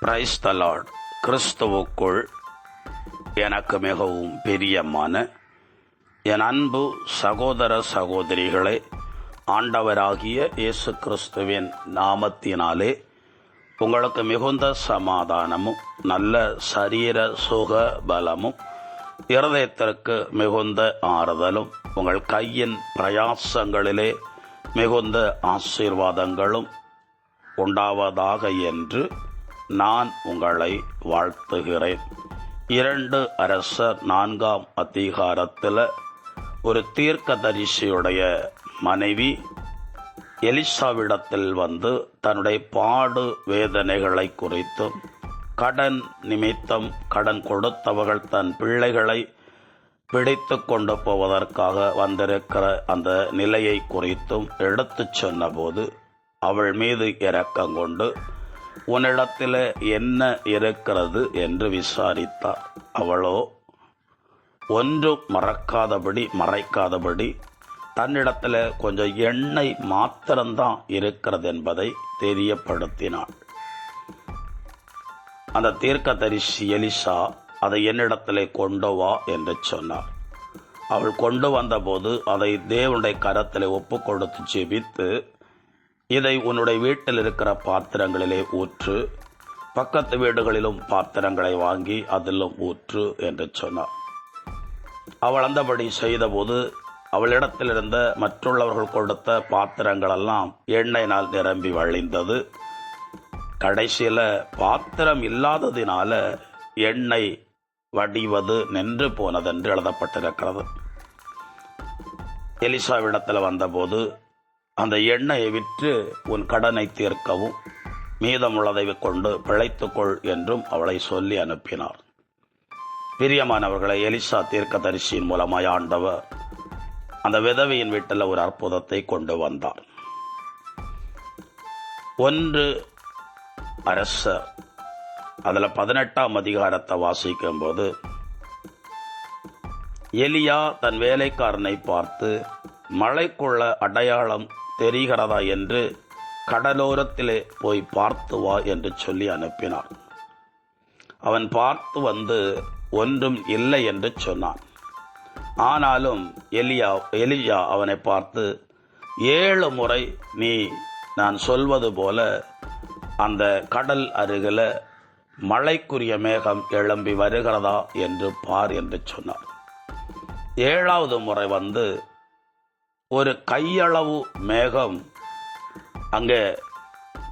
Praise the Lord. கிறிஸ்துவுக்குள் எனக்கு மிகவும் பிரியமான என் அன்பு சகோதர சகோதரிகளே, ஆண்டவராகிய இயேசு கிறிஸ்துவின் நாமத்தினாலே உங்களுக்கு மிகுந்த சமாதானமும் நல்ல சரீர சுக பலமும் இருதயத்திற்கு மிகுந்த ஆறுதலும் உங்கள் கையின் பிரயாசங்களிலே மிகுந்த ஆசீர்வாதங்களும் உண்டாவதாக என்று நான் உங்களை வாழ்த்துகிறேன். 2 அரசர் 4ஆம் அதிகாரத்தில் ஒரு தீர்க்கதரிசியுடைய மனைவி எலிசாவிடத்தில் வந்து தன்னுடைய பாடு வேதனைகளை குறித்தும் கடன் நிமித்தம் கடன் கொடுத்தவர்கள் தன் பிள்ளைகளை பிடித்து கொண்டு போவதற்காக வந்திருக்கிற அந்த நிலையை குறித்தும் எடுத்துச் சொன்னபோது அவள் மீது இரக்கம் கொண்டு உன்னிடத்தில் என்ன இருக்கிறது என்று விசாரித்தார். அவளோ ஒன்றும் மறைக்காதபடி தன்னிடத்தில் கொஞ்சம் எண்ணெய் மாத்திரம்தான் இருக்கிறது என்பதை தெரியப்படுத்தினாள். அந்த தீர்க்கதரிசி எலிசா அதை என்னிடத்திலே கொண்டு வா என்று சொன்னார். அவள் கொண்டு வந்தபோது அதை தேவனுடைய கரத்திலே ஒப்பு கொடுத்து ஜெபித்து, இதை உன்னுடைய வீட்டில் இருக்கிற பாத்திரங்களிலே ஊற்று, பக்கத்து வீடுகளிலும் பாத்திரங்களை வாங்கி அதிலும் ஊற்று என்று சொன்னார். அவள் அந்தபடி செய்தபோது அவளிடத்தில் இருந்த மற்றுள்ளவர்கள் கொடுத்த பாத்திரங்களெல்லாம் எண்ணெயினால் நிரம்பி வழிந்தது. கடைசியில் பாத்திரம் இல்லாததினால எண்ணெய் வடிவது நின்று போனதென்று எழுதப்பட்டிருக்கிறது. எலிசாவிடத்தில் வந்தபோது அந்த எண்ணெயை விற்று உன் கடனை தீர்க்கவும் மீதமுள்ளதை கொண்டு பிழைத்துக்கொள் என்றும் அவளை சொல்லி அனுப்பினார். பிரியமானவர்களை, எலிசா தீர்க்கதரிசியின் மூலமாய் ஆண்டவர் அந்த விதவையின் வீட்டில் ஒரு அற்புதத்தை கொண்டு வந்தார். 1 அரசர் அதில் 18ஆம் அதிகாரத்தை வாசிக்கும் போது எலியா தன் வேலைக்காரனை பார்த்து, மழைக்குள்ள அடையாளம் தெரிகிறதா என்று கடலோரத்திலே போய் பார்த்து வா என்று சொல்லி அனுப்பினார். அவன் பார்த்து வந்து ஒன்றும் இல்லை என்று சொன்னான். ஆனாலும் எலியா அவனை பார்த்து, 7 முறை நீ நான் சொல்வது போல அந்த கடல் அருகில் மழைக்குரிய மேகம் எழும்பி வருகிறதா என்று பார் என்று சொன்னார். 7வது முறை வந்து ஒரு கையளவு மேகம் அங்கே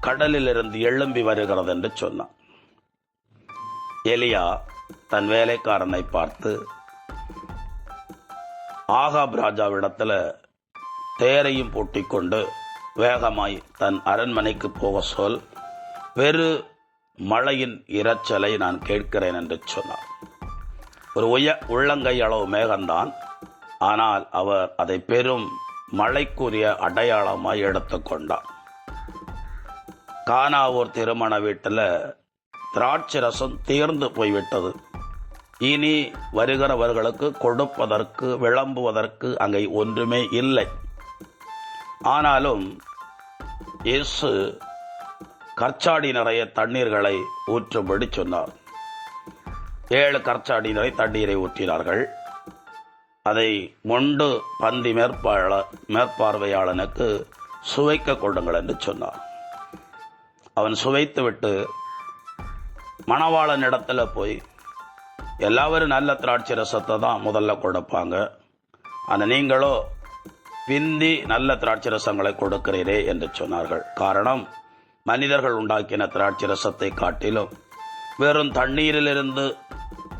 கடலிலிருந்து எழும்பி வருகிறது என்று சொன்னான். எலியா தன் வேலைக்காரனை பார்த்து, ஆகாப் ராஜாவிடத்தில் தேரையும் பூட்டிக்கொண்டு வேகமாய் தன் அரண்மனைக்கு போக சொல், பெரு மழையின் இரைச்சலை நான் கேட்கிறேன் என்று சொன்னார். ஒரு உள்ளங்கை அளவு மேகம்தான், ஆனால் அவர் அதை பெரும் மழைக்குரிய அடையாளமாய் எடுத்துக்கொண்டார். கானாவூர் திருமண வீட்டில் திராட்சை ரசம் தீர்ந்து போய்விட்டது. இனி வருகிறவர்களுக்கு கொடுப்பதற்கு விளம்புவதற்கு அங்கே ஒன்றுமே இல்லை. ஆனாலும் இயேசு கற்சாடி நிறைய தண்ணீர்களை ஊற்றும்படி சொன்னார். 7 கற்சாடி நிறை தண்ணீரை ஊற்றினார்கள். அதை மொண்டு பந்தி மேற்பார்வையாளனுக்கு சுவைக்க கொடுங்கள் என்று சொன்னார். அவன் சுவைத்துவிட்டு மணவாளன் இடத்துல போய், எல்லாரும் நல்ல திராட்சை ரசத்தை தான் முதல்ல கொடுப்பாங்க, ஆனால் நீங்களோ பிந்தி நல்ல திராட்சை ரசங்களை கொடுக்கிறீரே என்று சொன்னார்கள். காரணம், மனிதர்கள் உண்டாக்கின திராட்சை ரசத்தை காட்டிலும் வெறும் தண்ணீரிலிருந்து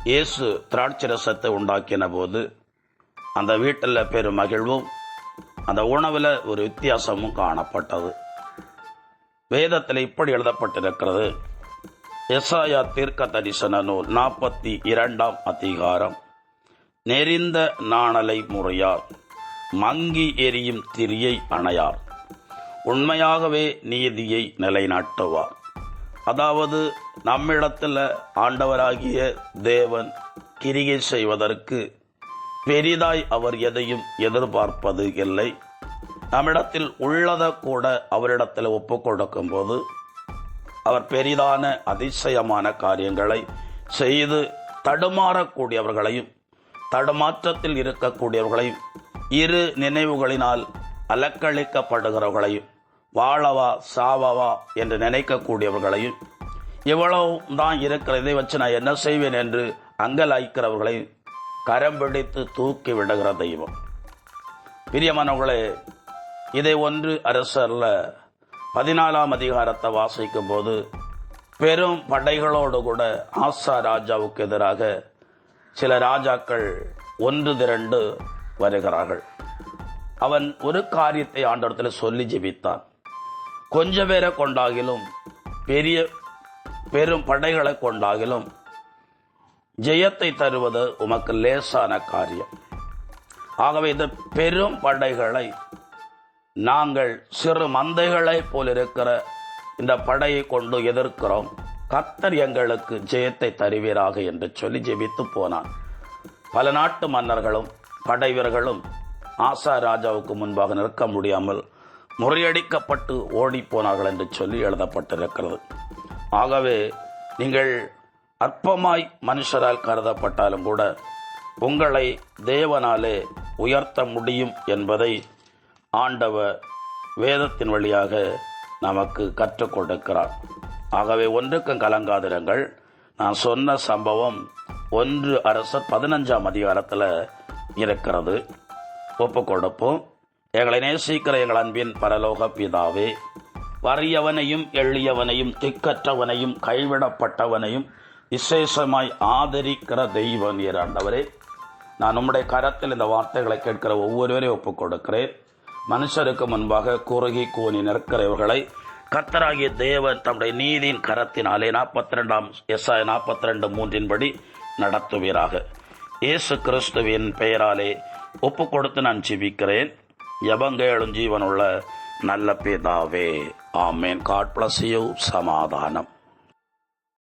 இயேசு திராட்சை ரசத்தை உண்டாக்கின போது அந்த வீட்டில் பெரும் மகிழ்வும் அந்த உணவில் ஒரு வித்தியாசமும் காணப்பட்டது. வேதத்தில் இப்படி எழுதப்பட்டிருக்கிறது. எசாயா தீர்க்க தரிசன நூல் 42ஆம் அதிகாரம். நெறிந்த நாணலை முறையார், மங்கி எரியும் திரியை அணையார், உண்மையாகவே நீதியை நிலைநாட்டுவார். அதாவது நம்மிடத்தில் ஆண்டவராகிய தேவன் கிரியை செய்வதற்கு பெரிதாய் அவர் எதையும் எதிர்பார்ப்பது இல்லை. நம்மிடத்தில் உள்ளதை கூட அவரிடத்தில் ஒப்பு கொடுக்கும் போது அவர் பெரிதான அதிசயமான காரியங்களை செய்து தடுமாறக்கூடியவர்களையும் தடுமாற்றத்தில் இருக்கக்கூடியவர்களையும் இரு நினைவுகளினால் அலக்களிக்கப்படுகிறவர்களையும் வாழவா சாவவா என்று நினைக்கக்கூடியவர்களையும் இவ்வளவு தான் இருக்கிற, இதை வச்சு நான் என்ன செய்வேன் என்று அங்கலாய்க்கிறவர்களையும் கரம் பிடித்து தூக்கி விடுகிற தெய்வம். பிரியமானவர்களே, இதை 1 அரசர்ல 14ஆம் அதிகாரத்தை வாசிக்கும் போது பெரும் படைகளோடு கூட ஆசா ராஜாவுக்கு எதிராக சில ராஜாக்கள் ஒன்று திரண்டு வருகிறார்கள். அவன் ஒரு காரியத்தை ஆண்டவரிடத்தில் சொல்லி ஜெபித்தான். கொஞ்ச பேரை கொண்டாகிலும் பெரும் படைகளை கொண்டாகிலும் ஜெயத்தை தருவது உமக்கு லேசான காரியம். ஆகவே இந்த பெரும் படைகளை நாங்கள் சிறு மந்தைகளை போல் இருக்கிற இந்த படையை கொண்டு எதிர்க்கிறோம், கர்த்தர் எங்களுக்கு ஜெயத்தை தருவீராக என்று சொல்லி ஜெபித்து போனான். பல நாட்டு மன்னர்களும் படை வீரர்களும் ஆசா ராஜாவுக்கு முன்பாக நிற்க முடியாமல் முறியடிக்கப்பட்டு ஓடி போனார்கள் என்று சொல்லி எழுதப்பட்டிருக்கிறது. ஆகவே நீங்கள் அற்பமாய் மனுஷரால் கருதப்பட்டாலும் கூட உங்களை தேவனாலே உயர்த்த முடியும் என்பதை ஆண்டவர் வேதத்தின் வழியாக நமக்கு கற்றுக் கொடுக்கிறார். ஆகவே ஒன்றுக்கும் கலங்காதிருங்கள். நான் சொன்ன சம்பவம் 1 அரசர் 15ஆம் அதிகாரத்தில் இருக்கிறது. ஒப்பு கொடுப்போம். எங்களை நேசிக்கிற எங்கள் அன்பின் பரலோக பிதாவே, வறியவனையும் எளியவனையும் திக்கற்றவனையும் கைவிடப்பட்டவனையும் விசேஷமாய் ஆதரிக்கிற தெய்வம் நீர் ஆண்டவரே, நான் உம்முடைய கரத்தில் இந்த வார்த்தைகளை கேட்கிற ஒவ்வொருவரையும் ஒப்புக் கொடுக்கிறேன். மனுஷருக்கு முன்பாக குறுகி கூனி நிற்கிறவர்களை கர்த்தராகிய தேவன் தம்முடைய நீதியின் கரத்தினாலே 42 நடத்துவீராக. இயேசு கிறிஸ்துவின் பெயராலே ஒப்பு கொடுத்து நான் ஜெபிக்கிறேன். ஜெபங்கேளும் ஜீவனுள்ள நல்ல பிதாவே, ஆமேன். God bless you. சமாதானம்.